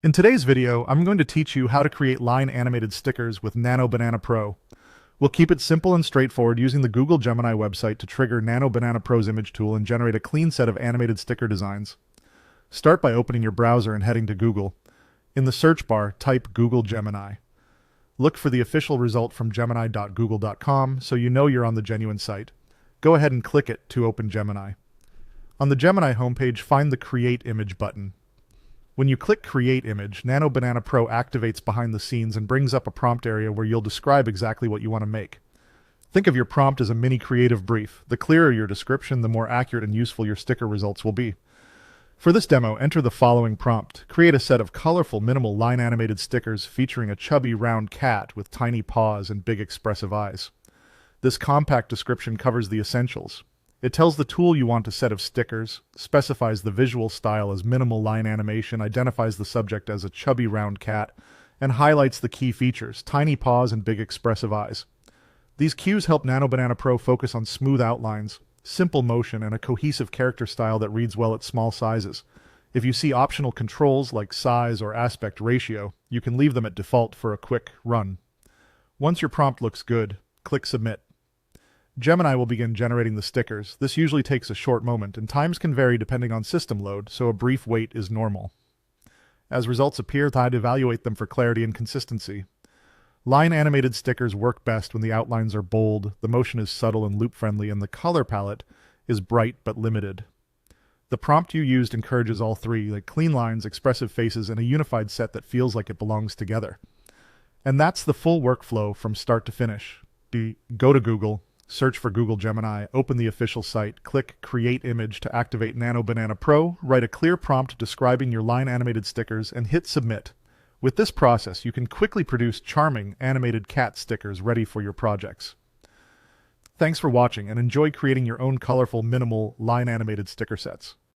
In today's video, I'm going to teach you how to create line animated stickers with Nano Banana Pro. We'll keep it simple and straightforward using the Google Gemini website to trigger Nano Banana Pro's image tool and generate a clean set of animated sticker designs. Start by opening your browser and heading to Google. In the search bar, type Google Gemini. Look for the official result from gemini.google.com so you know you're on the genuine site. Go ahead and click it to open Gemini. On the Gemini homepage, find the Create Image button. When you click Create Image, Nano Banana Pro activates behind the scenes and brings up a prompt area where you'll describe exactly what you want to make. Think of your prompt as a mini creative brief. The clearer your description, the more accurate and useful your sticker results will be. For this demo, enter the following prompt. Create a set of colorful, minimal line animated stickers featuring a chubby, round cat with tiny paws and big expressive eyes. This compact description covers the essentials. It tells the tool you want a set of stickers, specifies the visual style as minimal line animation, identifies the subject as a chubby round cat, and highlights the key features, tiny paws and big expressive eyes. These cues help Nano Banana Pro focus on smooth outlines, simple motion, and a cohesive character style that reads well at small sizes. If you see optional controls like size or aspect ratio, you can leave them at default for a quick run. Once your prompt looks good, click Submit. Gemini will begin generating the stickers. This usually takes a short moment, and times can vary depending on system load, so a brief wait is normal. As results appear, I'd evaluate them for clarity and consistency. Line animated stickers work best when the outlines are bold, the motion is subtle and loop-friendly, and the color palette is bright but limited. The prompt you used encourages all three, like clean lines, expressive faces, and a unified set that feels like it belongs together. And that's the full workflow from start to finish. Go to Google, search for Google Gemini, open the official site, click Create Image to activate Nano Banana Pro, write a clear prompt describing your line animated stickers, and hit Submit. With this process, you can quickly produce charming animated cat stickers ready for your projects. Thanks for watching and enjoy creating your own colorful, minimal, line animated sticker sets.